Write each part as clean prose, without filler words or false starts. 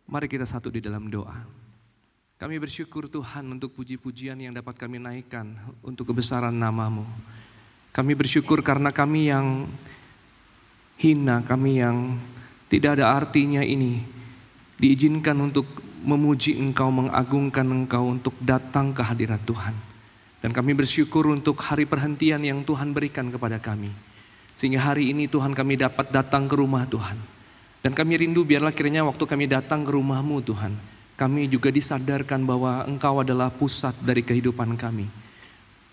Mari kita satu di dalam doa. Kami bersyukur Tuhan untuk puji-pujian yang dapat kami naikkan untuk kebesaran nama-Mu. Kami bersyukur karena kami yang hina, kami yang tidak ada artinya ini diizinkan untuk memuji Engkau, mengagungkan Engkau, untuk datang ke hadirat Tuhan. Dan kami bersyukur untuk hari perhentian yang Tuhan berikan kepada kami. Sehingga hari ini Tuhan kami dapat datang ke rumah Tuhan. Dan kami rindu biarlah kiranya waktu kami datang ke rumah-Mu Tuhan, kami juga disadarkan bahwa Engkau adalah pusat dari kehidupan kami.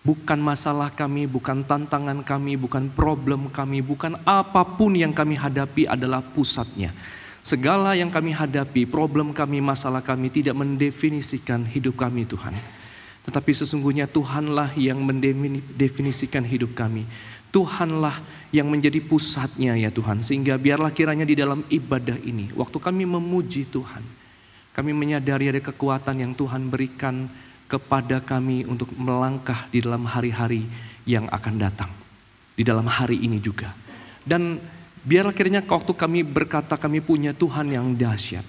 Bukan masalah kami, bukan tantangan kami, bukan problem kami, bukan apapun yang kami hadapi adalah pusatnya. Segala yang kami hadapi, problem kami, masalah kami tidak mendefinisikan hidup kami Tuhan. Tetapi sesungguhnya Tuhanlah yang mendefinisikan hidup kami. Tuhanlah yang menjadi pusatnya ya Tuhan. Sehingga biarlah kiranya di dalam ibadah ini, waktu kami memuji Tuhan, kami menyadari ada kekuatan yang Tuhan berikan kepada kami untuk melangkah di dalam hari-hari yang akan datang. Di dalam hari ini juga. Dan biarlah kiranya waktu kami berkata kami punya Tuhan yang dahsyat.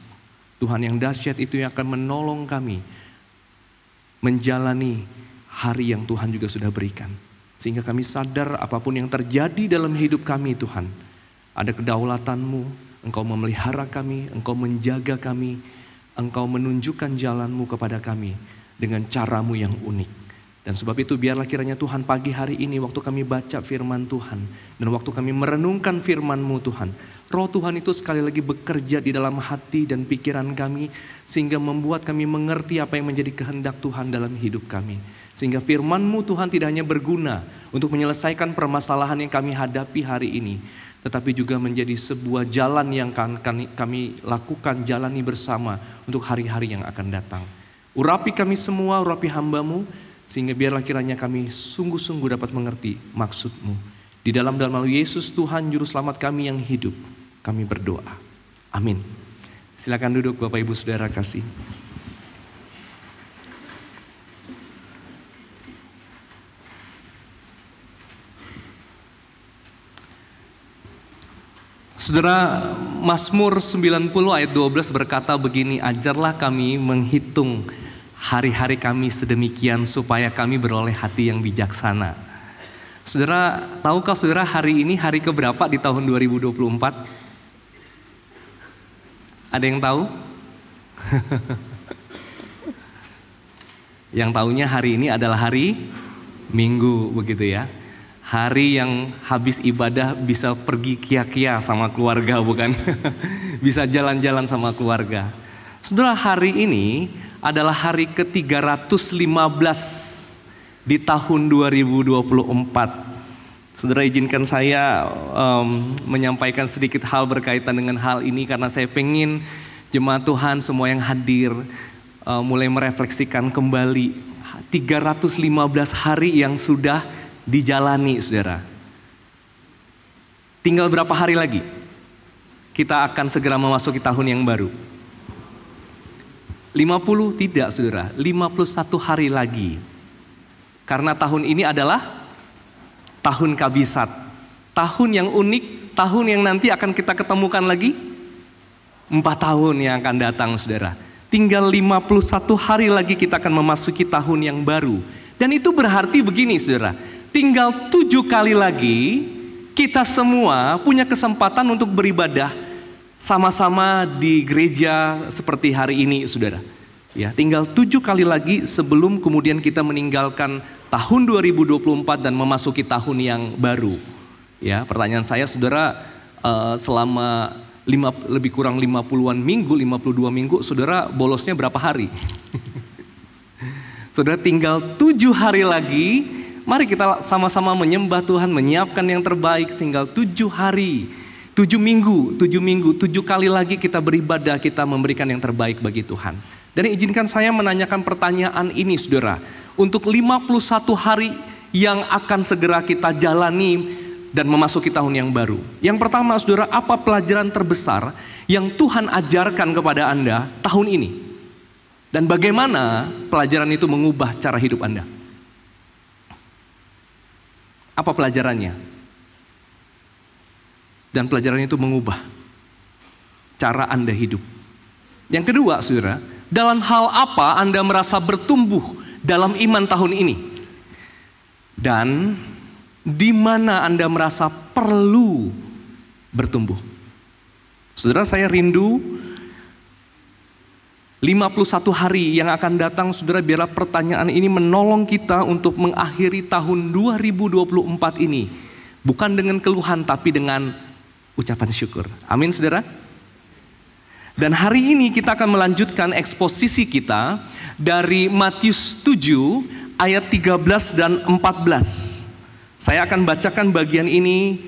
Tuhan yang dahsyat itu yang akan menolong kami menjalani hari yang Tuhan juga sudah berikan. Sehingga kami sadar apapun yang terjadi dalam hidup kami Tuhan, ada kedaulatan-Mu, Engkau memelihara kami, Engkau menjaga kami, Engkau menunjukkan jalan-Mu kepada kami dengan cara-Mu yang unik. Dan sebab itu biarlah kiranya Tuhan pagi hari ini waktu kami baca firman Tuhan, dan waktu kami merenungkan firman-Mu Tuhan, Roh Tuhan itu sekali lagi bekerja di dalam hati dan pikiran kami, sehingga membuat kami mengerti apa yang menjadi kehendak Tuhan dalam hidup kami. Sehingga firman-Mu Tuhan tidak hanya berguna untuk menyelesaikan permasalahan yang kami hadapi hari ini, tetapi juga menjadi sebuah jalan yang kami lakukan, jalani bersama untuk hari-hari yang akan datang. Urapi kami semua, urapi hamba-Mu, sehingga biarlah kiranya kami sungguh-sungguh dapat mengerti maksud-Mu. Di dalam nama Yesus Tuhan Juru Selamat kami yang hidup, kami berdoa. Amin. Silakan duduk Bapak Ibu Saudara kasih. Saudara, Mazmur 90 ayat 12 berkata begini, ajarlah kami menghitung hari-hari kami sedemikian supaya kami beroleh hati yang bijaksana. Saudara, tahukah saudara hari ini hari keberapa di tahun 2024? Ada yang tahu? Yang tahunya hari ini adalah hari Minggu, begitu ya. Hari yang habis ibadah bisa pergi kia-kia sama keluarga, bukan? Bisa jalan-jalan sama keluarga. Saudara, hari ini adalah hari ke-315 di tahun 2024. Saudara, izinkan saya menyampaikan sedikit hal berkaitan dengan hal ini, karena saya pengen jemaat Tuhan semua yang hadir mulai merefleksikan kembali 315 hari yang sudah dijalani, saudara. Tinggal berapa hari lagi? Kita akan segera memasuki tahun yang baru. 50 tidak, saudara. 51 hari lagi. Karena tahun ini adalah tahun kabisat. Tahun yang unik, tahun yang nanti akan kita ketemukan lagi 4 tahun yang akan datang, saudara. Tinggal 51 hari lagi kita akan memasuki tahun yang baru. Dan itu berarti begini, saudara. Tinggal 7 kali lagi kita semua punya kesempatan untuk beribadah sama-sama di gereja seperti hari ini, saudara. Ya, tinggal 7 kali lagi sebelum kemudian kita meninggalkan tahun 2024 dan memasuki tahun yang baru. Ya, pertanyaan saya, saudara, selama lebih kurang 50-an minggu, 52 minggu, saudara bolosnya berapa hari? Saudara, tinggal 7 hari lagi. Mari kita sama-sama menyembah Tuhan, menyiapkan yang terbaik. Tinggal 7 hari, 7 minggu, 7 kali lagi kita beribadah, kita memberikan yang terbaik bagi Tuhan. Dan izinkan saya menanyakan pertanyaan ini, saudara. Untuk 51 hari yang akan segera kita jalani dan memasuki tahun yang baru. Yang pertama, saudara, apa pelajaran terbesar yang Tuhan ajarkan kepada Anda tahun ini? Dan bagaimana pelajaran itu mengubah cara hidup Anda? Apa pelajarannya? Dan pelajaran itu mengubah cara Anda hidup. Yang kedua, saudara, dalam hal apa Anda merasa bertumbuh dalam iman tahun ini? Dan di mana Anda merasa perlu bertumbuh? Saudara, saya rindu 51 hari yang akan datang, saudara, biarlah pertanyaan ini menolong kita untuk mengakhiri tahun 2024 ini. Bukan dengan keluhan, tapi dengan ucapan syukur. Amin, saudara. Dan hari ini kita akan melanjutkan eksposisi kita dari Matius 7 ayat 13 dan 14. Saya akan bacakan bagian ini,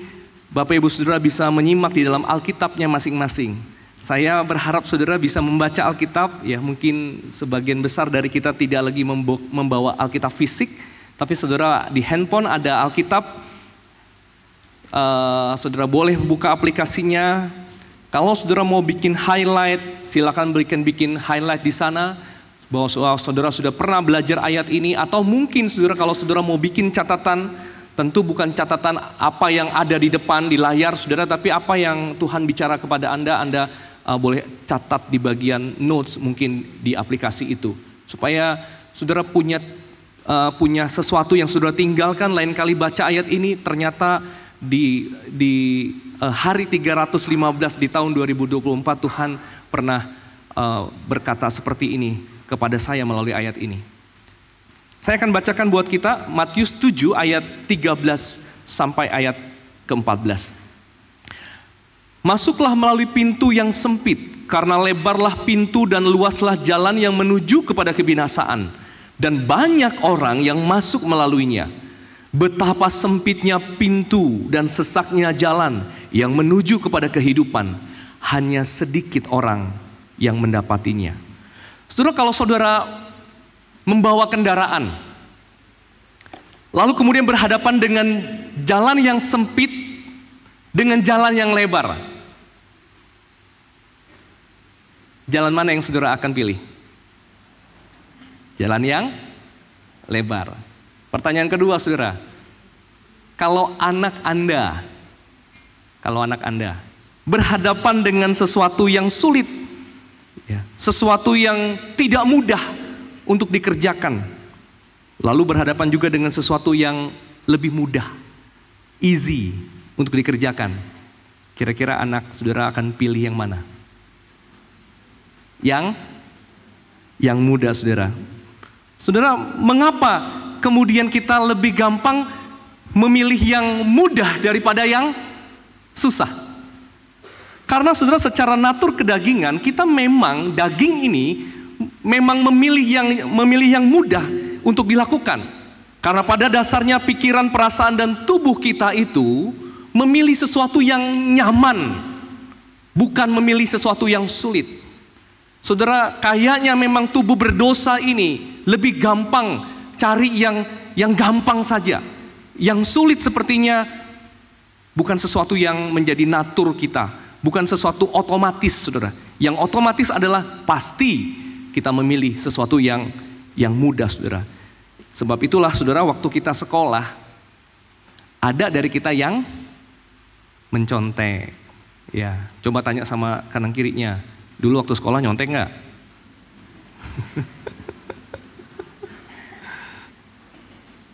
Bapak Ibu Saudara bisa menyimak di dalam Alkitabnya masing-masing. Saya berharap saudara bisa membaca Alkitab, ya mungkin sebagian besar dari kita tidak lagi membawa Alkitab fisik, tapi saudara di handphone ada Alkitab, saudara boleh buka aplikasinya. Kalau saudara mau bikin highlight, silakan bikin highlight di sana, bahwa saudara sudah pernah belajar ayat ini, atau mungkin saudara kalau saudara mau bikin catatan, tentu bukan catatan apa yang ada di depan di layar saudara, tapi apa yang Tuhan bicara kepada Anda boleh catat di bagian notes mungkin di aplikasi itu, supaya saudara punya sesuatu yang saudara tinggalkan. Lain kali baca ayat ini, ternyata di hari 315 di tahun 2024 Tuhan pernah berkata seperti ini kepada saya melalui ayat ini. Saya akan bacakan buat kita Matius 7 ayat 13 sampai ayat ke-14. Masuklah melalui pintu yang sempit, karena lebarlah pintu dan luaslah jalan yang menuju kepada kebinasaan, dan banyak orang yang masuk melaluinya. Betapa sempitnya pintu dan sesaknya jalan yang menuju kepada kehidupan, hanya sedikit orang yang mendapatinya. Saudara, kalau saudara membawa kendaraan, lalu kemudian berhadapan dengan jalan yang sempit dengan jalan yang lebar, jalan mana yang saudara akan pilih? Jalan yang lebar. Pertanyaan kedua, saudara, kalau anak Anda berhadapan dengan sesuatu yang sulit, sesuatu yang tidak mudah untuk dikerjakan, lalu berhadapan juga dengan sesuatu yang lebih mudah, easy untuk dikerjakan, kira-kira anak saudara akan pilih yang mana? Yang mudah, saudara. Saudara, mengapa kemudian kita lebih gampang memilih yang mudah daripada yang susah? Karena saudara, secara natur kedagingan kita memang daging ini memang memilih yang mudah untuk dilakukan. Karena pada dasarnya pikiran, perasaan dan tubuh kita itu memilih sesuatu yang nyaman, bukan memilih sesuatu yang sulit. Saudara, kayaknya memang tubuh berdosa ini lebih gampang cari yang gampang saja. Yang sulit sepertinya bukan sesuatu yang menjadi natur kita, bukan sesuatu otomatis, saudara. Yang otomatis adalah pasti kita memilih sesuatu yang mudah, saudara. Sebab itulah, saudara, waktu kita sekolah, ada dari kita yang mencontek. Ya, coba tanya sama kanan kirinya, dulu waktu sekolah nyontek nggak?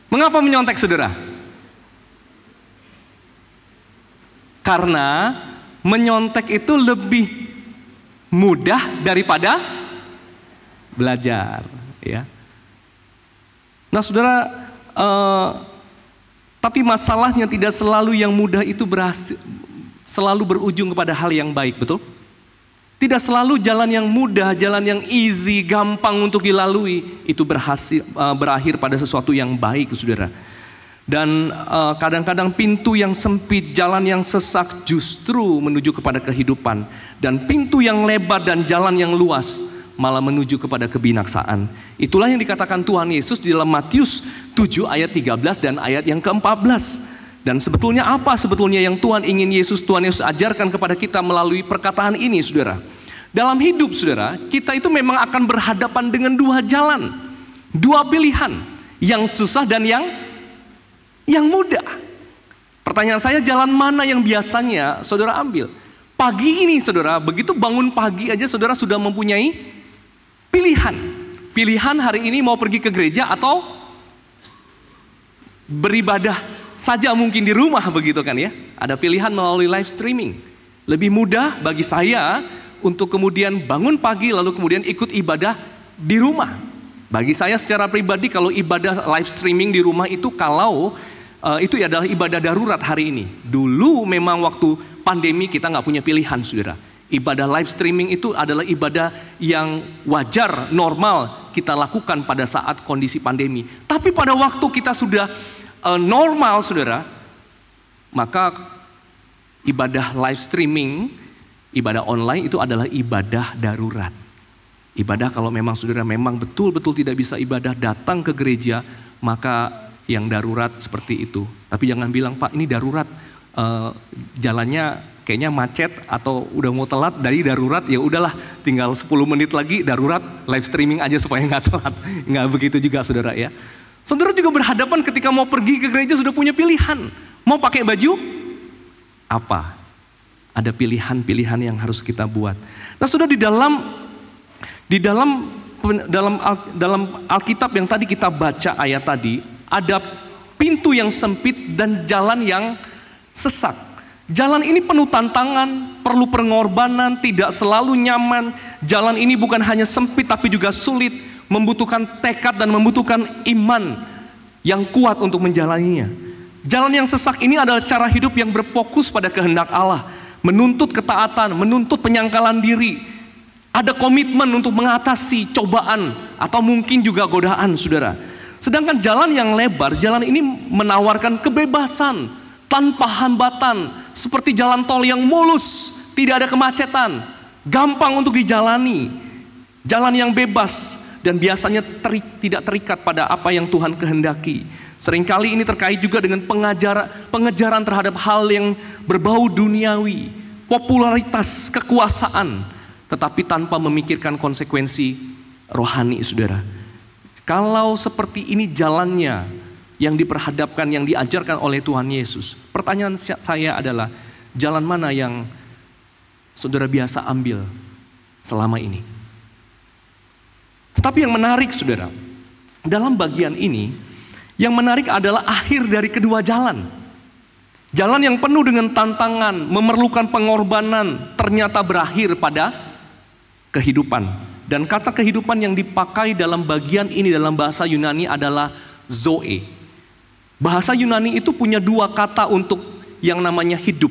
Mengapa menyontek, saudara? Karena menyontek itu lebih mudah daripada belajar, ya. Nah, saudara, tapi masalahnya tidak selalu yang mudah itu selalu berujung kepada hal yang baik, betul? Tidak selalu jalan yang mudah, jalan yang easy, gampang untuk dilalui itu berakhir pada sesuatu yang baik, saudara. Dan kadang-kadang pintu yang sempit, jalan yang sesak justru menuju kepada kehidupan, dan pintu yang lebar dan jalan yang luas malah menuju kepada kebinasaan. Itulah yang dikatakan Tuhan Yesus di dalam Matius 7 ayat 13 dan ayat yang ke-14. Dan sebetulnya apa sebetulnya yang Tuhan Yesus ajarkan kepada kita melalui perkataan ini, saudara? Dalam hidup, saudara, kita itu memang akan berhadapan dengan dua jalan, dua pilihan, yang susah dan yang mudah. Pertanyaan saya, jalan mana yang biasanya saudara ambil? pagi ini saudara, begitu bangun pagi aja saudara sudah mempunyai pilihan. Pilihan hari ini mau pergi ke gereja atau beribadah saja mungkin di rumah begitu kan ya. Ada pilihan melalui live streaming. Lebih mudah bagi saya untuk kemudian bangun pagi lalu kemudian ikut ibadah di rumah. Bagi saya secara pribadi kalau ibadah live streaming di rumah itu itu adalah ibadah darurat hari ini. Dulu memang waktu pandemi kita nggak punya pilihan saudara. Ibadah live streaming itu adalah ibadah yang wajar, normal kita lakukan pada saat kondisi pandemi. Tapi pada waktu kita sudah normal saudara, maka ibadah live streaming, ibadah online itu adalah ibadah darurat. Ibadah kalau memang saudara memang betul-betul tidak bisa ibadah datang ke gereja, maka yang darurat seperti itu. Tapi jangan bilang Pak ini darurat, jalannya kayaknya macet atau udah mau telat, dari darurat ya udahlah tinggal 10 menit lagi darurat live streaming aja supaya nggak telat. Nggak begitu juga saudara ya. Saudara juga berhadapan ketika mau pergi ke gereja sudah punya pilihan. Mau pakai baju apa? Ada pilihan-pilihan yang harus kita buat. Nah, sudah di dalam Alkitab yang tadi kita baca ayat tadi, ada pintu yang sempit dan jalan yang sesak. Jalan ini penuh tantangan, perlu pengorbanan, tidak selalu nyaman. Jalan ini bukan hanya sempit tapi juga sulit, membutuhkan tekad dan membutuhkan iman yang kuat untuk menjalaninya. Jalan yang sesak ini adalah cara hidup yang berfokus pada kehendak Allah, menuntut ketaatan, menuntut penyangkalan diri. Ada komitmen untuk mengatasi cobaan atau mungkin juga godaan, saudara. Sedangkan jalan yang lebar, jalan ini menawarkan kebebasan tanpa hambatan, seperti jalan tol yang mulus, tidak ada kemacetan, gampang untuk dijalani. Jalan yang bebas dan biasanya tidak terikat pada apa yang Tuhan kehendaki. Seringkali ini terkait juga dengan pengejaran terhadap hal yang berbau duniawi, popularitas, kekuasaan, tetapi tanpa memikirkan konsekuensi rohani, saudara. Kalau seperti ini jalannya yang diperhadapkan, yang diajarkan oleh Tuhan Yesus, pertanyaan saya adalah, jalan mana yang saudara biasa ambil selama ini? Tetapi yang menarik, saudara, dalam bagian ini, yang menarik adalah akhir dari kedua jalan. Jalan yang penuh dengan tantangan, memerlukan pengorbanan, ternyata berakhir pada kehidupan. Dan kata kehidupan yang dipakai dalam bagian ini dalam bahasa Yunani adalah zoe. Bahasa Yunani itu punya dua kata untuk yang namanya hidup.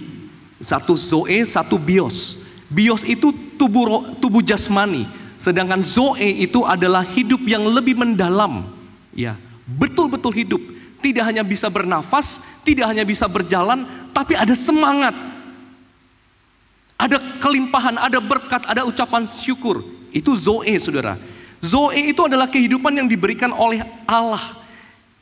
Satu zoe, satu bios. Bios itu tubuh jasmani, sedangkan zoe itu adalah hidup yang lebih mendalam. Ya, betul-betul hidup. Tidak hanya bisa bernafas, tidak hanya bisa berjalan, tapi ada semangat. Ada kelimpahan, ada berkat, ada ucapan syukur. Itu zoe, saudara. Zoe itu adalah kehidupan yang diberikan oleh Allah.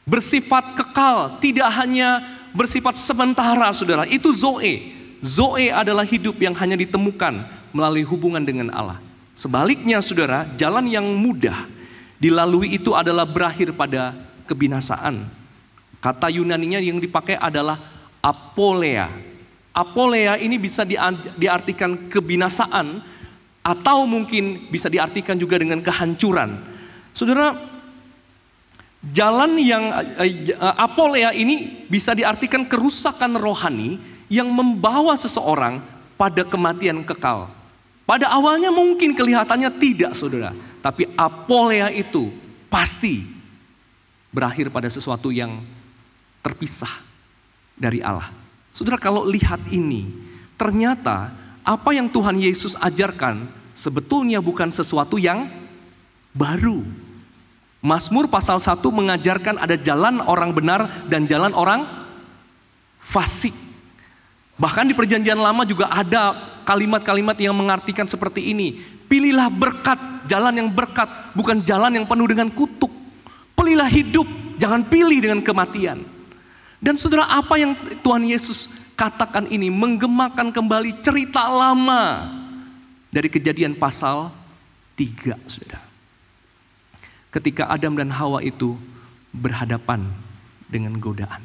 Bersifat kekal, tidak hanya bersifat sementara, saudara. Itu zoe. Zoe adalah hidup yang hanya ditemukan melalui hubungan dengan Allah. Sebaliknya, saudara, jalan yang mudah dilalui itu adalah berakhir pada kebinasaan. Kata Yunaninya yang dipakai adalah apolea. Apolea ini bisa diartikan kebinasaan, atau mungkin bisa diartikan juga dengan kehancuran. Saudara, jalan yang apolea ini bisa diartikan kerusakan rohani yang membawa seseorang pada kematian kekal. Pada awalnya mungkin kelihatannya tidak, saudara, tapi apolea itu pasti berakhir pada sesuatu yang terpisah dari Allah. Saudara, kalau lihat ini, ternyata apa yang Tuhan Yesus ajarkan sebetulnya bukan sesuatu yang baru. Mazmur pasal 1 mengajarkan ada jalan orang benar dan jalan orang fasik. Bahkan di perjanjian lama juga ada kalimat-kalimat yang mengartikan seperti ini. Pilihlah berkat, jalan yang berkat, bukan jalan yang penuh dengan kutuk. Pilihlah hidup, jangan pilih dengan kematian. Dan saudara, apa yang Tuhan Yesus katakan ini menggemakan kembali cerita lama dari Kejadian pasal 3, saudara. Ketika Adam dan Hawa itu berhadapan dengan godaan.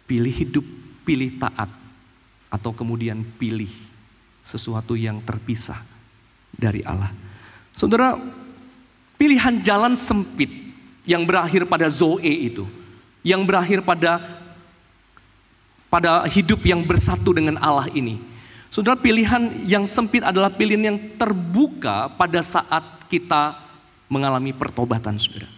Pilih hidup, pilih taat, atau kemudian pilih sesuatu yang terpisah dari Allah. Saudara, pilihan jalan sempit yang berakhir pada Zoe itu, yang berakhir pada hidup yang bersatu dengan Allah ini. Saudara, pilihan yang sempit adalah pilihan yang terbuka pada saat kita mengalami pertobatan, saudara.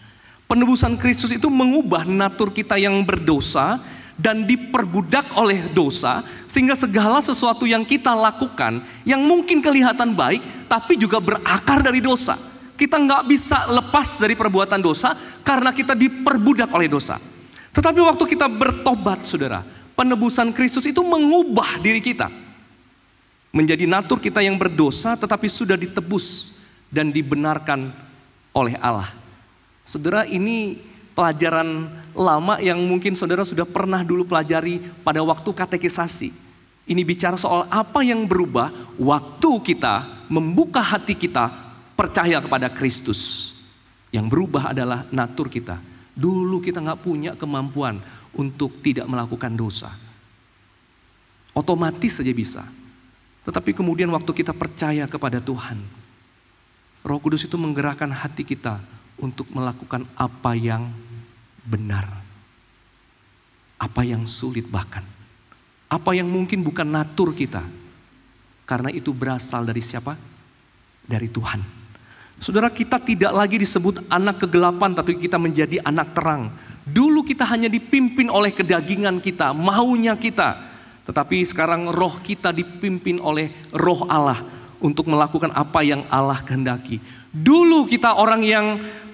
Penebusan Kristus itu mengubah natur kita yang berdosa dan diperbudak oleh dosa, sehingga segala sesuatu yang kita lakukan yang mungkin kelihatan baik tapi juga berakar dari dosa. Kita nggak bisa lepas dari perbuatan dosa karena kita diperbudak oleh dosa. Tetapi waktu kita bertobat, saudara, penebusan Kristus itu mengubah diri kita menjadi natur kita yang berdosa tetapi sudah ditebus dan dibenarkan oleh Allah. Saudara, ini pelajaran lama yang mungkin saudara sudah pernah dulu pelajari pada waktu katekisasi. Ini bicara soal apa yang berubah waktu kita membuka hati kita percaya kepada Kristus. Yang berubah adalah natur kita. Dulu kita nggak punya kemampuan untuk tidak melakukan dosa. Otomatis saja bisa. Tetapi kemudian waktu kita percaya kepada Tuhan, Roh Kudus itu menggerakkan hati kita untuk melakukan apa yang benar, apa yang sulit bahkan, apa yang mungkin bukan natur kita, karena itu berasal dari siapa? Dari Tuhan. Saudara, kita tidak lagi disebut anak kegelapan, tapi kita menjadi anak terang. Dulu kita hanya dipimpin oleh kedagingan kita, maunya kita, tetapi sekarang roh kita dipimpin oleh Roh Allah untuk melakukan apa yang Allah kehendaki. Dulu kita orang yang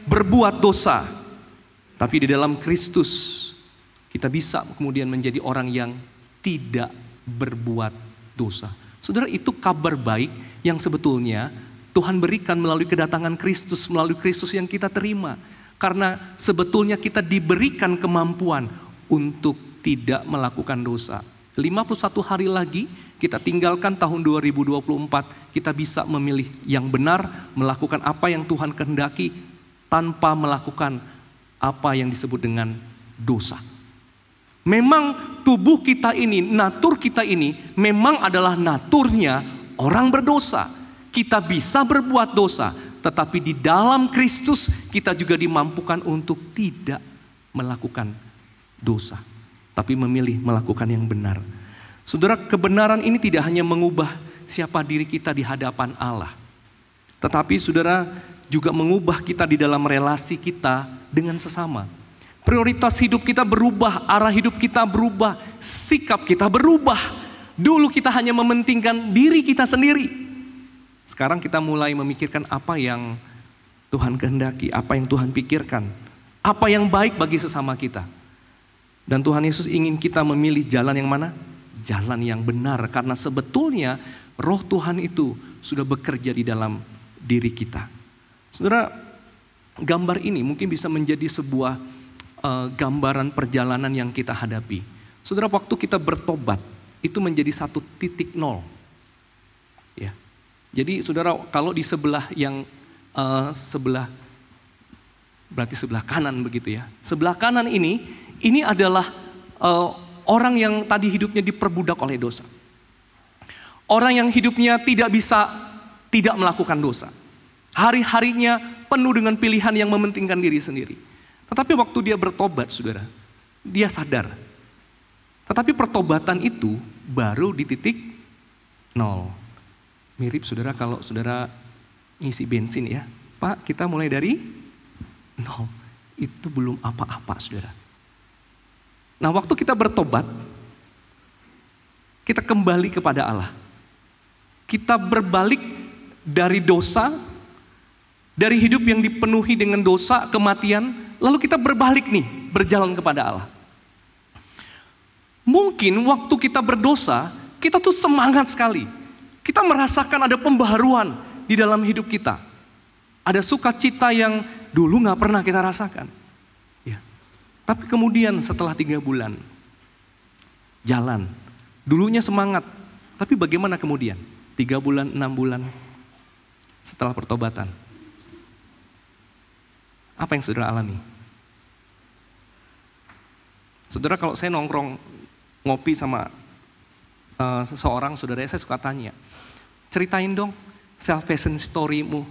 berbuat dosa, tapi di dalam Kristus kita bisa kemudian menjadi orang yang tidak berbuat dosa. Saudara, itu kabar baik yang sebetulnya Tuhan berikan melalui kedatangan Kristus, melalui Kristus yang kita terima. Karena sebetulnya kita diberikan kemampuan untuk tidak melakukan dosa. 51 hari lagi kita tinggalkan tahun 2024, kita bisa memilih yang benar, melakukan apa yang Tuhan kehendaki, tanpa melakukan apa yang disebut dengan dosa. Memang tubuh kita ini, natur kita ini memang adalah naturnya orang berdosa. Kita bisa berbuat dosa, tetapi di dalam Kristus kita juga dimampukan untuk tidak melakukan dosa, tapi memilih melakukan yang benar. Saudara, kebenaran ini tidak hanya mengubah siapa diri kita di hadapan Allah, tetapi saudara juga mengubah kita di dalam relasi kita dengan sesama. Prioritas hidup kita berubah, arah hidup kita berubah, sikap kita berubah. Dulu kita hanya mementingkan diri kita sendiri. Sekarang kita mulai memikirkan apa yang Tuhan kehendaki, apa yang Tuhan pikirkan, apa yang baik bagi sesama kita. Dan Tuhan Yesus ingin kita memilih jalan yang mana? Jalan yang benar, karena sebetulnya Roh Tuhan itu sudah bekerja di dalam diri kita. Saudara, gambar ini mungkin bisa menjadi sebuah gambaran perjalanan yang kita hadapi. Saudara, waktu kita bertobat itu menjadi 1.0. Ya. Jadi saudara, kalau di sebelah yang berarti sebelah kanan begitu ya. Sebelah kanan ini adalah orang yang tadi hidupnya diperbudak oleh dosa. Orang yang hidupnya tidak bisa tidak melakukan dosa. Hari-harinya penuh dengan pilihan yang mementingkan diri sendiri. Tetapi waktu dia bertobat, saudara, dia sadar. Tetapi pertobatan itu baru di titik 0. Mirip saudara kalau saudara ngisi bensin ya. Pak, kita mulai dari 0. Itu belum apa-apa, saudara. Nah, waktu kita bertobat, kita kembali kepada Allah. Kita berbalik dari dosa, dari hidup yang dipenuhi dengan dosa, kematian, lalu kita berbalik nih, berjalan kepada Allah. Mungkin waktu kita berdosa, kita tuh semangat sekali. Kita merasakan ada pembaharuan di dalam hidup kita. Ada sukacita yang dulu gak pernah kita rasakan. Ya. Tapi kemudian setelah 3 bulan, jalan. Dulunya semangat, tapi bagaimana kemudian? 3 bulan, 6 bulan setelah pertobatan. Apa yang saudara alami? Saudara, kalau saya nongkrong ngopi sama seseorang, saudara, saya suka tanya, ceritain dong salvation story-mu.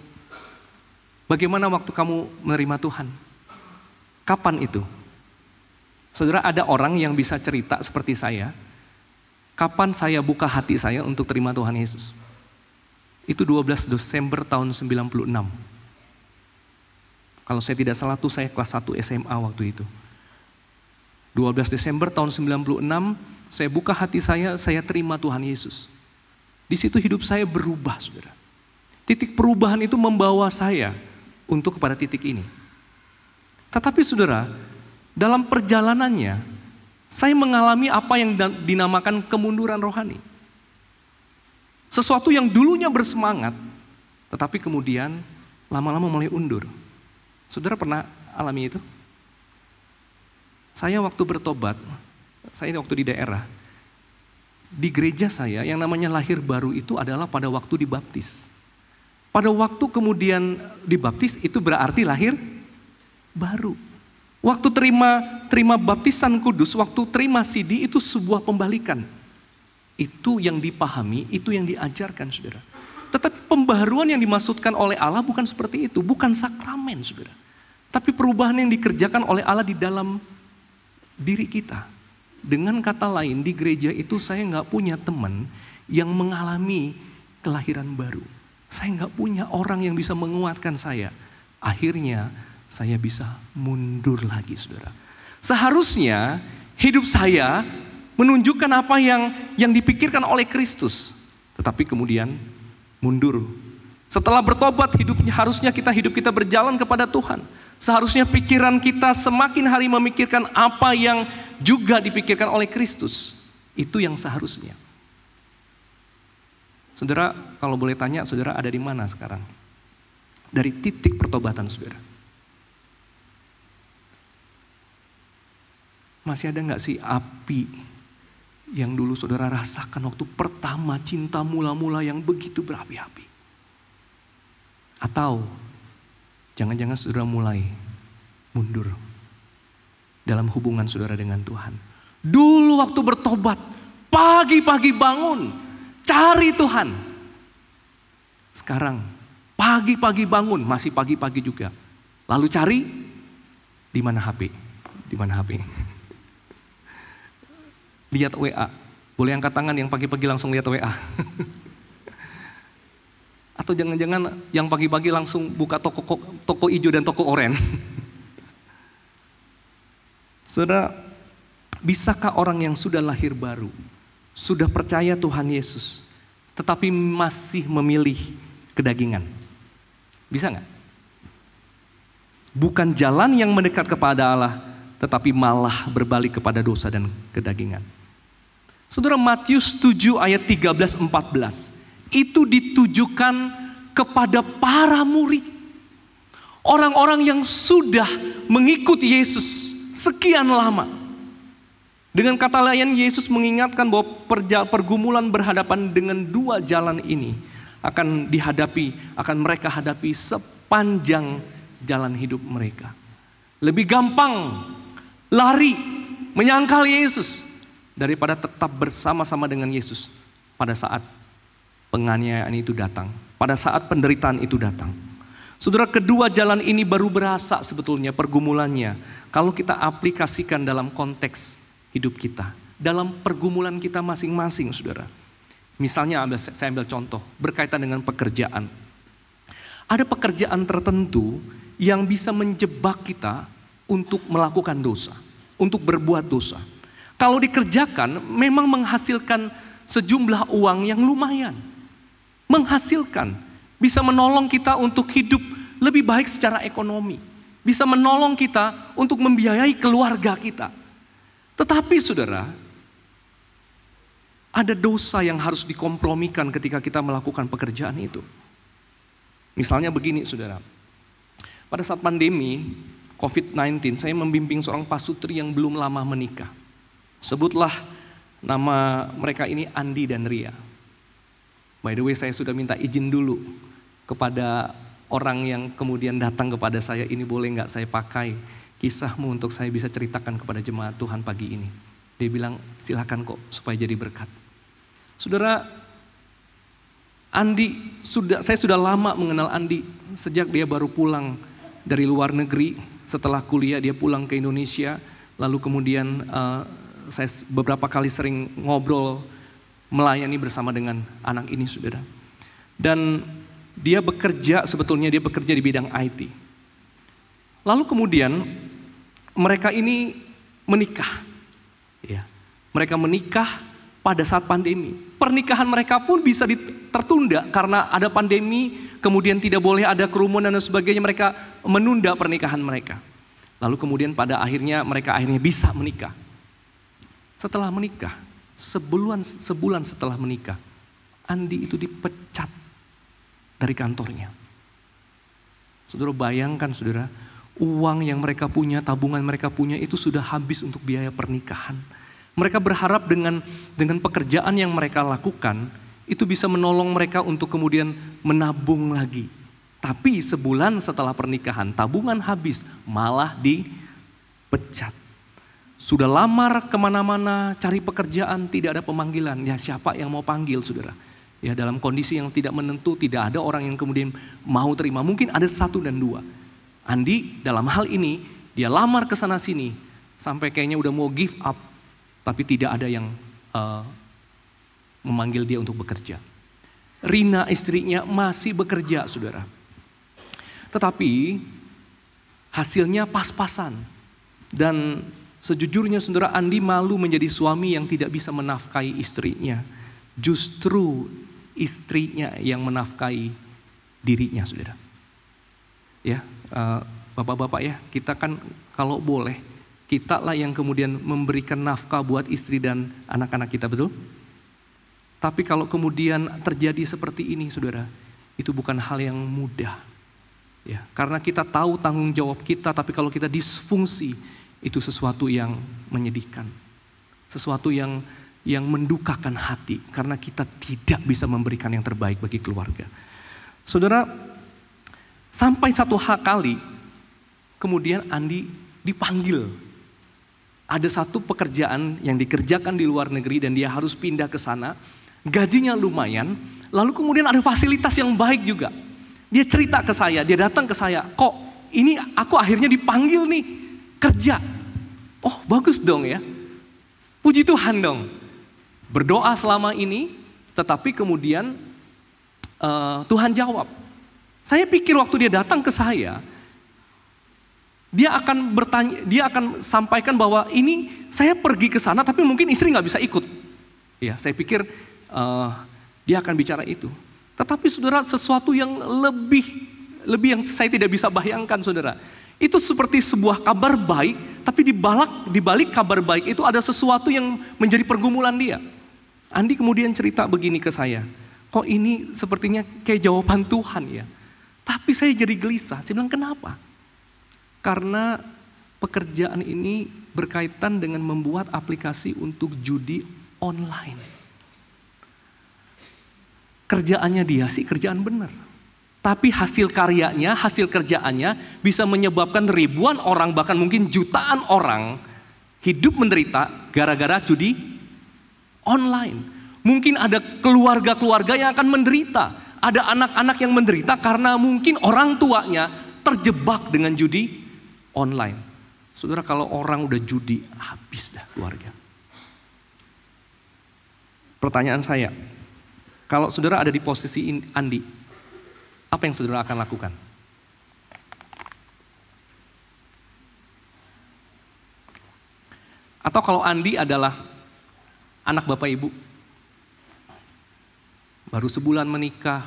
Bagaimana waktu kamu menerima Tuhan? Kapan itu? Saudara, ada orang yang bisa cerita seperti saya, kapan saya buka hati saya untuk terima Tuhan Yesus. Itu 12 Desember tahun 96. Kalau saya tidak salah tuh saya kelas 1 SMA waktu itu. 12 Desember tahun 96, saya buka hati saya terima Tuhan Yesus. Di situ hidup saya berubah, saudara. Titik perubahan itu membawa saya untuk kepada titik ini. Tetapi saudara, dalam perjalanannya, saya mengalami apa yang dinamakan kemunduran rohani. Sesuatu yang dulunya bersemangat, tetapi kemudian lama-lama mulai undur. Saudara pernah alami itu? Saya waktu bertobat, saya waktu di daerah, di gereja saya yang namanya lahir baru itu adalah pada waktu dibaptis. Pada waktu kemudian dibaptis itu berarti lahir baru. Waktu terima baptisan kudus, waktu terima CD itu sebuah pembalikan. Itu yang dipahami, itu yang diajarkan, saudara. Tetapi pembaharuan yang dimaksudkan oleh Allah bukan seperti itu, bukan sakramen, saudara. Tapi perubahan yang dikerjakan oleh Allah di dalam diri kita. Dengan kata lain, di gereja itu saya nggak punya teman yang mengalami kelahiran baru. Saya nggak punya orang yang bisa menguatkan saya. Akhirnya saya bisa mundur lagi, saudara. Seharusnya hidup saya menunjukkan apa yang dipikirkan oleh Kristus. Tetapi kemudian mundur. Setelah bertobat, harusnya hidup kita berjalan kepada Tuhan. Seharusnya pikiran kita semakin hari memikirkan apa yang juga dipikirkan oleh Kristus. Itu yang seharusnya. Saudara, kalau boleh tanya, saudara ada di mana sekarang? Dari titik pertobatan saudara. Masih ada gak sih api yang dulu saudara rasakan waktu pertama cinta mula-mula yang begitu berapi-api? Atau jangan-jangan saudara mulai mundur dalam hubungan saudara dengan Tuhan. Dulu waktu bertobat, pagi-pagi bangun, cari Tuhan. Sekarang, pagi-pagi bangun, masih pagi-pagi juga. Lalu cari, di mana HP? Di mana HP? Lihat WA. Boleh angkat tangan yang pagi-pagi langsung lihat WA. Atau jangan-jangan yang pagi-pagi langsung buka toko hijau dan toko oranye. Saudara, bisakah orang yang sudah lahir baru, sudah percaya Tuhan Yesus, tetapi masih memilih kedagingan? Bisa nggak? Bukan jalan yang mendekat kepada Allah, tetapi malah berbalik kepada dosa dan kedagingan. Saudara, Matius 7 ayat 13-14. Itu ditujukan kepada para murid. Orang-orang yang sudah mengikuti Yesus sekian lama. Dengan kata lain, Yesus mengingatkan bahwa pergumulan berhadapan dengan dua jalan ini akan mereka hadapi sepanjang jalan hidup mereka. Lebih gampang lari, menyangkal Yesus daripada tetap bersama-sama dengan Yesus pada saat penganiayaan itu datang, pada saat penderitaan itu datang. Saudara, kedua jalan ini baru berasa sebetulnya pergumulannya kalau kita aplikasikan dalam konteks hidup kita, dalam pergumulan kita masing-masing, saudara. Misalnya saya ambil contoh berkaitan dengan pekerjaan. Ada pekerjaan tertentu yang bisa menjebak kita untuk melakukan dosa, untuk berbuat dosa. Kalau dikerjakan memang menghasilkan sejumlah uang yang lumayan. Menghasilkan, bisa menolong kita untuk hidup lebih baik secara ekonomi. Bisa menolong kita untuk membiayai keluarga kita. Tetapi saudara, ada dosa yang harus dikompromikan ketika kita melakukan pekerjaan itu. Misalnya begini saudara, pada saat pandemi COVID-19, saya membimbing seorang pasutri yang belum lama menikah. Sebutlah nama mereka ini Andi dan Ria. By the way, saya sudah minta izin dulu kepada orang yang kemudian datang kepada saya, ini boleh nggak saya pakai kisahmu untuk saya bisa ceritakan kepada jemaat Tuhan pagi ini. Dia bilang silakan kok supaya jadi berkat. Saudara, saya sudah lama mengenal Andi. Sejak dia baru pulang dari luar negeri, setelah kuliah dia pulang ke Indonesia. Lalu kemudian saya beberapa kali sering ngobrol, melayani bersama dengan anak ini, saudara. Dan dia bekerja di bidang IT. Lalu kemudian mereka ini menikah. Ya. Mereka menikah pada saat pandemi. Pernikahan mereka pun bisa tertunda karena ada pandemi, kemudian tidak boleh ada kerumunan dan sebagainya, mereka menunda pernikahan mereka. Lalu kemudian pada akhirnya mereka bisa menikah. Setelah menikah, sebulan setelah menikah, Andi itu dipecat dari kantornya. Saudara bayangkan, saudara, uang yang mereka punya, tabungan mereka punya itu sudah habis untuk biaya pernikahan. Mereka berharap dengan pekerjaan yang mereka lakukan, itu bisa menolong mereka untuk kemudian menabung lagi. Tapi sebulan setelah pernikahan, tabungan habis, malah dipecat. Sudah lamar kemana-mana, cari pekerjaan, tidak ada pemanggilan. Ya siapa yang mau panggil, saudara? Ya dalam kondisi yang tidak menentu, tidak ada orang yang kemudian mau terima. Mungkin ada 1 dan 2. Andi dalam hal ini, dia lamar ke sana sini, sampai kayaknya udah mau give up. Tapi tidak ada yang memanggil dia untuk bekerja. Rina istrinya masih bekerja, saudara. Tetapi hasilnya pas-pasan. Dan sejujurnya, saudara, Andi malu menjadi suami yang tidak bisa menafkahi istrinya. Justru istrinya yang menafkahi dirinya, saudara. Ya, bapak-bapak ya, kita kan kalau boleh, kita lah yang kemudian memberikan nafkah buat istri dan anak-anak kita, betul? Tapi kalau kemudian terjadi seperti ini, saudara, itu bukan hal yang mudah. Ya, karena kita tahu tanggung jawab kita, tapi kalau kita disfungsi, itu sesuatu yang menyedihkan. Sesuatu yang mendukakan hati, karena kita tidak bisa memberikan yang terbaik bagi keluarga. Saudara, sampai satu kali, kemudian Andi dipanggil. Ada satu pekerjaan yang dikerjakan di luar negeri dan dia harus pindah ke sana. Gajinya lumayan, lalu kemudian ada fasilitas yang baik juga. Dia cerita ke saya, dia datang ke saya, kok ini aku akhirnya dipanggil nih kerja. Oh bagus dong ya, puji Tuhan dong. Berdoa selama ini, tetapi kemudian Tuhan jawab. Saya pikir waktu dia datang ke saya, dia akan sampaikan bahwa ini saya pergi ke sana tapi mungkin istri nggak bisa ikut. Ya, saya pikir dia akan bicara itu. Tetapi saudara, sesuatu yang lebih yang saya tidak bisa bayangkan, saudara. Itu seperti sebuah kabar baik, tapi di balik kabar baik itu ada sesuatu yang menjadi pergumulan dia. Andi kemudian cerita begini ke saya, kok ini sepertinya kayak jawaban Tuhan ya. Tapi saya jadi gelisah, saya bilang kenapa? Karena pekerjaan ini berkaitan dengan membuat aplikasi untuk judi online. Kerjaannya dia sih kerjaan benar. Tapi hasil kerjaannya bisa menyebabkan ribuan orang, bahkan mungkin jutaan orang hidup menderita gara-gara judi online. Mungkin ada keluarga-keluarga yang akan menderita. Ada anak-anak yang menderita karena mungkin orang tuanya terjebak dengan judi online. Saudara, kalau orang udah judi, habis dah keluarga. Pertanyaan saya, kalau saudara ada di posisi Andi, apa yang saudara akan lakukan? Atau kalau Andi adalah anak bapak ibu, baru sebulan menikah,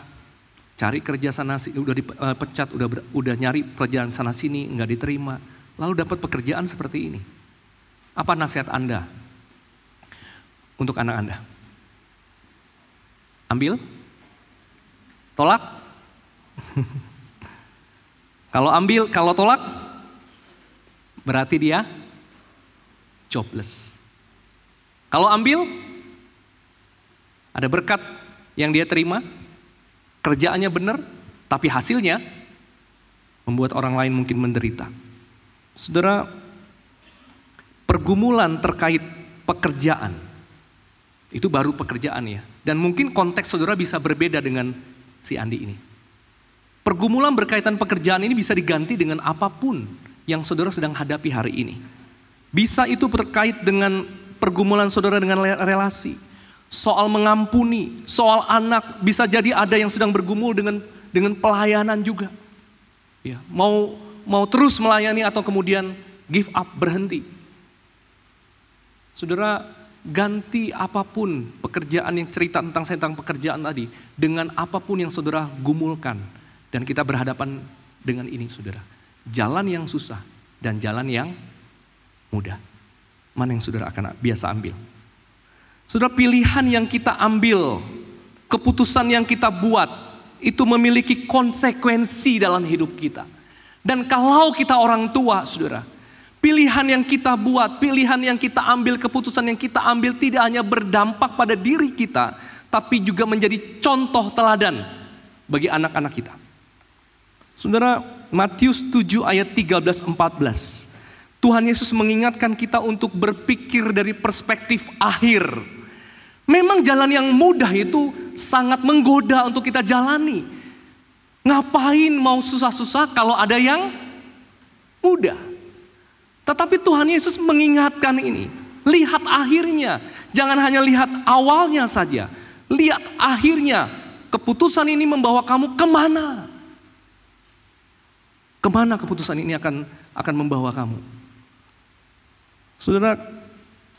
cari kerja sana sini, udah dipecat, udah nyari pekerjaan sana sini, nggak diterima, lalu dapat pekerjaan seperti ini. Apa nasihat Anda untuk anak Anda? Ambil? Tolak? Kalau tolak, berarti dia jobless. Kalau ambil, ada berkat yang dia terima, kerjaannya benar, tapi hasilnya membuat orang lain mungkin menderita. Saudara, pergumulan terkait pekerjaan, Itu baru pekerjaan ya. Dan mungkin konteks saudara bisa berbeda dengan si Andi ini. Pergumulan berkaitan pekerjaan ini bisa diganti dengan apapun yang saudara sedang hadapi hari ini. Bisa itu terkait dengan pergumulan saudara dengan relasi, soal mengampuni, soal anak, bisa jadi ada yang sedang bergumul dengan pelayanan juga. Ya, mau terus melayani atau kemudian give up, berhenti. Saudara, ganti apapun pekerjaan yang cerita tentang pekerjaan tadi dengan apapun yang saudara gumulkan, dan kita berhadapan dengan ini, saudara. Jalan yang susah dan jalan yang mudah. Mana yang saudara akan biasa ambil? Saudara, pilihan yang kita ambil, keputusan yang kita buat, itu memiliki konsekuensi dalam hidup kita. Dan kalau kita orang tua, saudara, pilihan yang kita buat, pilihan yang kita ambil, keputusan yang kita ambil tidak hanya berdampak pada diri kita, tapi juga menjadi contoh teladan bagi anak-anak kita. Saudara, Matius 7 ayat 13-14. Tuhan Yesus mengingatkan kita untuk berpikir dari perspektif akhir. Memang jalan yang mudah itu sangat menggoda untuk kita jalani. Ngapain mau susah-susah kalau ada yang mudah? Tetapi Tuhan Yesus mengingatkan ini. Lihat akhirnya. Jangan hanya lihat awalnya saja. Lihat akhirnya. Keputusan ini membawa kamu kemana? Kemana keputusan ini akan membawa kamu? Saudara,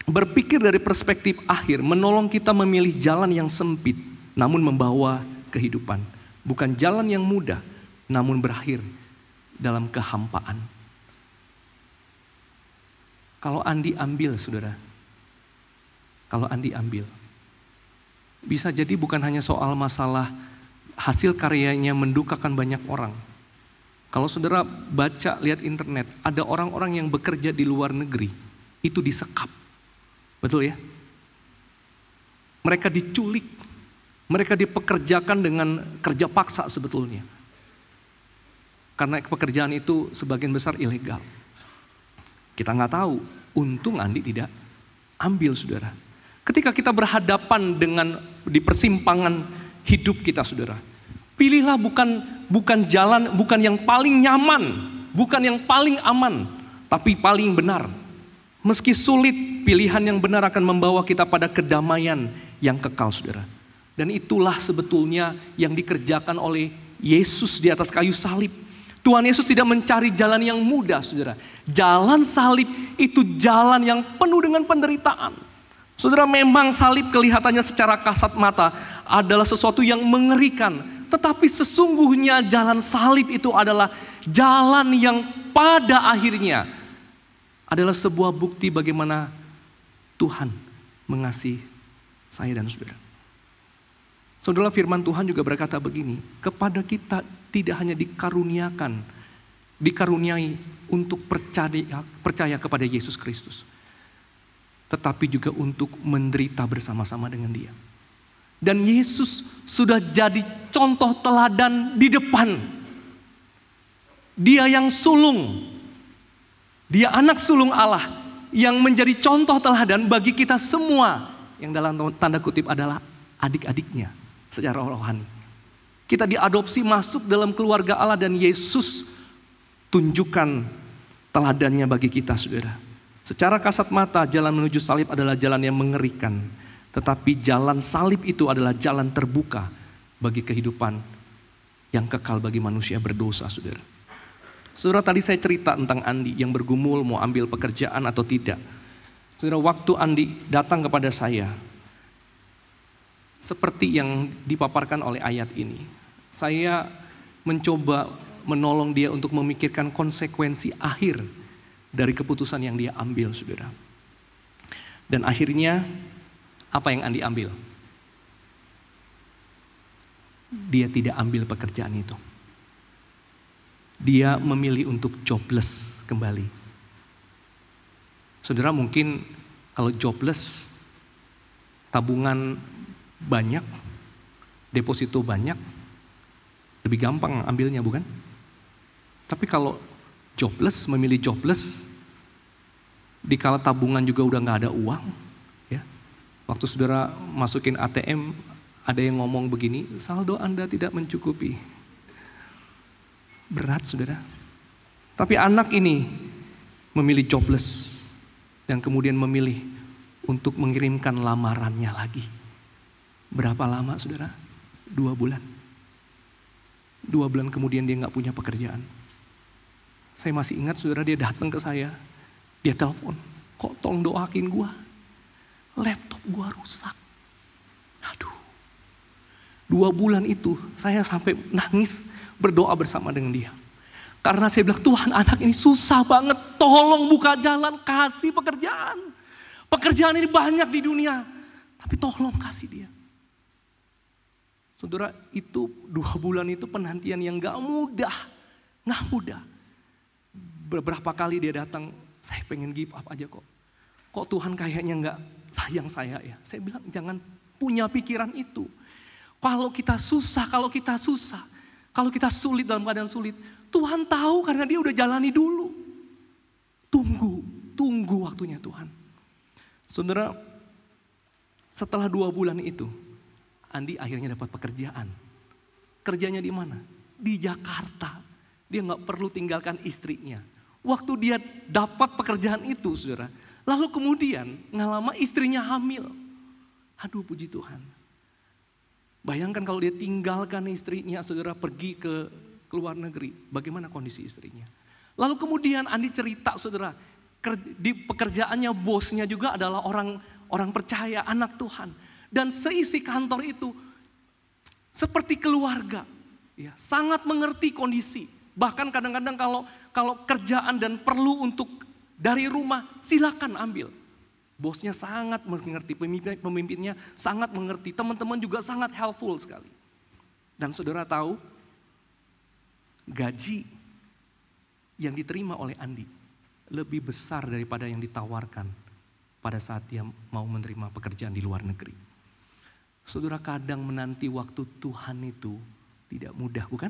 berpikir dari perspektif akhir menolong kita memilih jalan yang sempit namun membawa kehidupan. Bukan jalan yang mudah namun berakhir dalam kehampaan. Kalau Andi ambil, saudara, kalau Andi ambil, bisa jadi bukan hanya soal masalah hasil karyanya mendukakan banyak orang. Kalau saudara baca, lihat internet, ada orang-orang yang bekerja di luar negeri, itu disekap. Betul ya? Mereka diculik, mereka dipekerjakan dengan kerja paksa sebetulnya. Karena pekerjaan itu sebagian besar ilegal. Kita nggak tahu, untung Andi tidak ambil, saudara. Ketika kita berhadapan dengan di persimpangan hidup kita, saudara, pilihlah bukan jalan, bukan yang paling nyaman, bukan yang paling aman, tapi paling benar. Meski sulit, pilihan yang benar akan membawa kita pada kedamaian yang kekal, saudara. Dan itulah sebetulnya yang dikerjakan oleh Yesus di atas kayu salib. Tuhan Yesus tidak mencari jalan yang mudah, saudara. Jalan salib itu jalan yang penuh dengan penderitaan. Saudara, memang salib kelihatannya secara kasat mata adalah sesuatu yang mengerikan. Tetapi sesungguhnya jalan salib itu adalah jalan yang pada akhirnya adalah sebuah bukti bagaimana Tuhan mengasihi saya dan saudara. Saudara, firman Tuhan juga berkata begini, kepada kita tidak hanya dikaruniai untuk percaya kepada Yesus Kristus, tetapi juga untuk menderita bersama-sama dengan Dia. Dan Yesus sudah jadi contoh teladan di depan. Dia yang sulung, Dia anak sulung Allah yang menjadi contoh teladan bagi kita semua yang dalam tanda kutip adalah adik-adiknya secara rohani. Kita diadopsi masuk dalam keluarga Allah dan Yesus tunjukkan teladannya bagi kita, saudara. Secara kasat mata jalan menuju salib adalah jalan yang mengerikan, tetapi jalan salib itu adalah jalan terbuka bagi kehidupan yang kekal bagi manusia berdosa, saudara. Saudara, tadi saya cerita tentang Andi yang bergumul mau ambil pekerjaan atau tidak. Saudara, waktu Andi datang kepada saya, seperti yang dipaparkan oleh ayat ini, saya mencoba menolong dia untuk memikirkan konsekuensi akhir dari keputusan yang dia ambil, saudara. Dan akhirnya, apa yang Andi ambil? Dia tidak ambil pekerjaan itu. Dia memilih untuk jobless kembali. Saudara, mungkin kalau jobless, tabungan banyak, deposito banyak, lebih gampang ambilnya, bukan? Tapi kalau jobless, memilih jobless, dikala tabungan juga udah gak ada uang, ya, Waktu saudara masukin ATM, ada yang ngomong begini, saldo Anda tidak mencukupi. Berat saudara. Tapi anak ini memilih jobless dan kemudian memilih untuk mengirimkan lamarannya lagi. Berapa lama saudara? 2 bulan. 2 bulan kemudian dia gak punya pekerjaan. Saya masih ingat saudara, dia datang ke saya. Dia telepon, kok tolong doakin gua. Laptop gua rusak. Aduh. 2 bulan itu saya sampai nangis berdoa bersama dengan dia. Karena saya bilang, Tuhan anak ini susah banget. Tolong buka jalan, kasih pekerjaan. Pekerjaan ini banyak di dunia. Tapi tolong kasih dia. Saudara, itu 2 bulan itu penantian yang gak mudah. Gak mudah. Beberapa kali dia datang, saya pengen give up aja kok. Kok Tuhan kayaknya gak sayang saya ya. Saya bilang jangan punya pikiran itu. Kalau kita susah, kalau kita sulit dalam keadaan sulit, Tuhan tahu karena dia udah jalani dulu. Tunggu waktunya Tuhan. Saudara, setelah 2 bulan itu, Andi akhirnya dapat pekerjaan. Kerjanya di mana? Di Jakarta. Dia gak perlu tinggalkan istrinya. Waktu dia dapat pekerjaan itu, saudara, lalu kemudian gak lama istrinya hamil. Aduh, puji Tuhan. Bayangkan kalau dia tinggalkan istrinya, saudara, pergi ke luar negeri. Bagaimana kondisi istrinya? Lalu kemudian Andi cerita, saudara, di pekerjaannya bosnya juga adalah orang percaya, anak Tuhan. Dan seisi kantor itu seperti keluarga. Ya, sangat mengerti kondisi. Bahkan kadang-kadang kalau kerjaan dan perlu untuk dari rumah, silakan ambil. Bosnya sangat mengerti, pemimpinnya sangat mengerti, teman-teman juga sangat helpful sekali. Dan saudara tahu, gaji yang diterima oleh Andi lebih besar daripada yang ditawarkan pada saat dia mau menerima pekerjaan di luar negeri. Saudara, kadang menanti waktu Tuhan itu tidak mudah, bukan?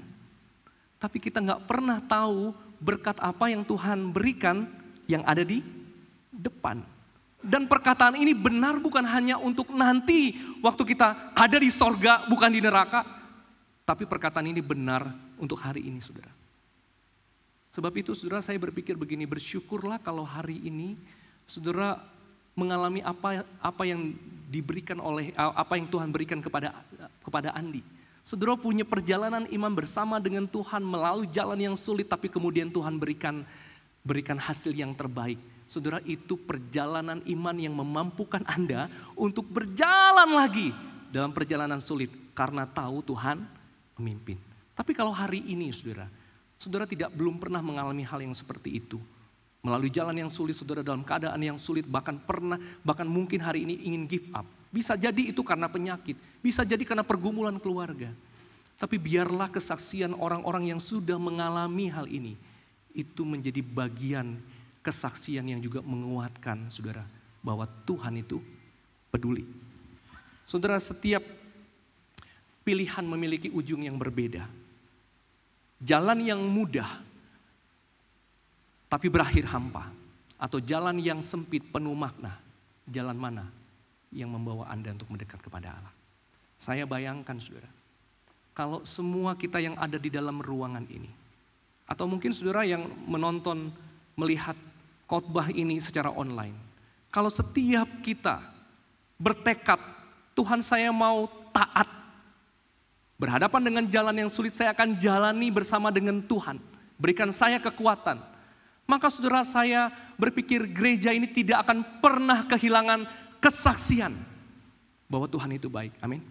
Tapi kita gak pernah tahu berkat apa yang Tuhan berikan yang ada di depan. Dan perkataan ini benar bukan hanya untuk nanti waktu kita ada di sorga, bukan di neraka. Tapi perkataan ini benar untuk hari ini, saudara. Sebab itu, saudara, saya berpikir begini, bersyukurlah kalau hari ini saudara mengalami apa yang diberikan oleh apa yang Tuhan berikan kepada Andi. Saudara punya perjalanan iman bersama dengan Tuhan melalui jalan yang sulit, tapi kemudian Tuhan berikan hasil yang terbaik. Saudara, itu perjalanan iman yang memampukan Anda untuk berjalan lagi dalam perjalanan sulit karena tahu Tuhan memimpin. Tapi kalau hari ini, saudara belum pernah mengalami hal yang seperti itu. Melalui jalan yang sulit, saudara dalam keadaan yang sulit, bahkan mungkin hari ini ingin give up. Bisa jadi itu karena penyakit, bisa jadi karena pergumulan keluarga. Tapi biarlah kesaksian orang-orang yang sudah mengalami hal ini, itu menjadi bagian kesaksian yang juga menguatkan saudara, bahwa Tuhan itu peduli. Saudara, setiap pilihan memiliki ujung yang berbeda. Jalan yang mudah, tapi berakhir hampa, atau jalan yang sempit penuh makna, jalan mana yang membawa Anda untuk mendekat kepada Allah? Saya bayangkan saudara, kalau semua kita yang ada di dalam ruangan ini, atau mungkin saudara yang menonton, melihat khotbah ini secara online, kalau setiap kita bertekad, Tuhan saya mau taat, berhadapan dengan jalan yang sulit saya akan jalani bersama dengan Tuhan, berikan saya kekuatan. Maka saudara, saya berpikir gereja ini tidak akan pernah kehilangan kesaksian bahwa Tuhan itu baik. Amin.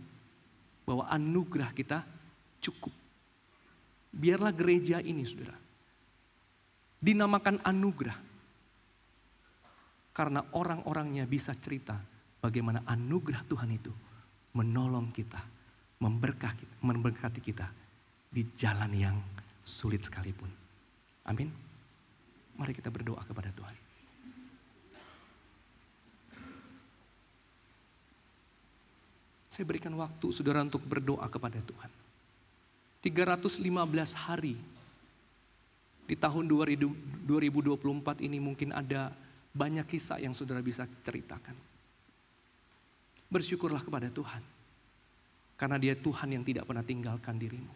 Bahwa anugerah kita cukup. Biarlah gereja ini, saudara, dinamakan anugerah. Karena orang-orangnya bisa cerita bagaimana anugerah Tuhan itu menolong kita, memberkati kita di jalan yang sulit sekalipun. Amin. Mari kita berdoa kepada Tuhan. Saya berikan waktu saudara untuk berdoa kepada Tuhan. 315 hari di tahun 2024 ini mungkin ada banyak kisah yang saudara bisa ceritakan. Bersyukurlah kepada Tuhan. Karena Dia Tuhan yang tidak pernah tinggalkan dirimu.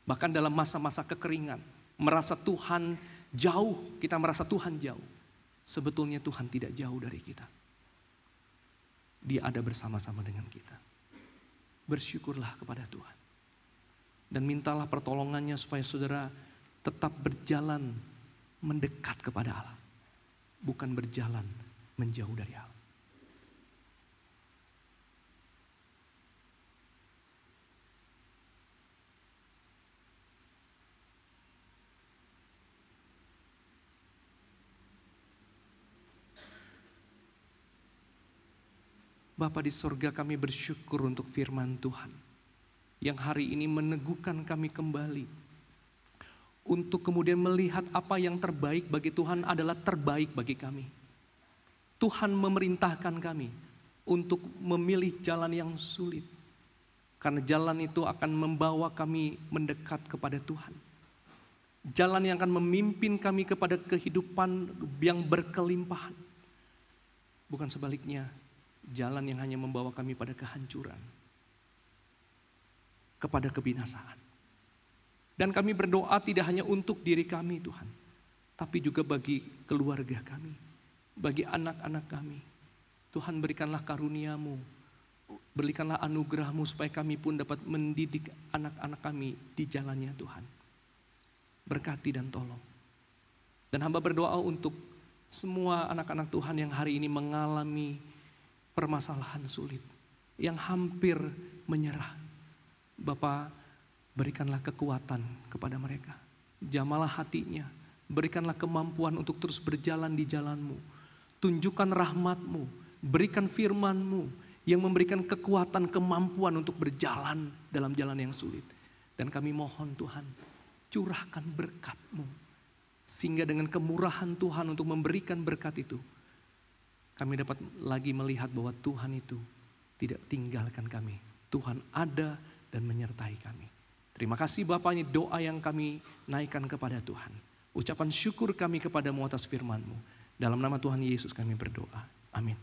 Bahkan dalam masa-masa kekeringan, merasa Tuhan jauh, kita merasa Tuhan jauh. Sebetulnya Tuhan tidak jauh dari kita. Dia ada bersama-sama dengan kita. Bersyukurlah kepada Tuhan. Dan mintalah pertolongannya supaya saudara tetap berjalan mendekat kepada Allah. Bukan berjalan menjauh dari Allah. Bapa di sorga, kami bersyukur untuk firman Tuhan yang hari ini meneguhkan kami kembali untuk kemudian melihat apa yang terbaik bagi Tuhan adalah terbaik bagi kami. Tuhan memerintahkan kami untuk memilih jalan yang sulit, karena jalan itu akan membawa kami mendekat kepada Tuhan. Jalan yang akan memimpin kami kepada kehidupan yang berkelimpahan, bukan sebaliknya. Jalan yang hanya membawa kami pada kehancuran, kepada kebinasaan. Dan kami berdoa tidak hanya untuk diri kami Tuhan, tapi juga bagi keluarga kami, bagi anak-anak kami. Tuhan, berikanlah karunia-Mu, berikanlah anugerah-Mu supaya kami pun dapat mendidik anak-anak kami di jalannya Tuhan. Berkati dan tolong. Dan hamba berdoa untuk semua anak-anak Tuhan yang hari ini mengalami permasalahan sulit, yang hampir menyerah. Bapa, berikanlah kekuatan kepada mereka. Jamalah hatinya, berikanlah kemampuan untuk terus berjalan di jalan-Mu. Tunjukkan rahmat-Mu, berikan firman-Mu yang memberikan kekuatan, kemampuan untuk berjalan dalam jalan yang sulit. Dan kami mohon Tuhan, curahkan berkat-Mu, sehingga dengan kemurahan Tuhan untuk memberikan berkat itu, kami dapat lagi melihat bahwa Tuhan itu tidak tinggalkan kami. Tuhan ada dan menyertai kami. Terima kasih Bapa, ini doa yang kami naikkan kepada Tuhan. Ucapan syukur kami kepadamu atas firman-Mu. Dalam nama Tuhan Yesus kami berdoa. Amin.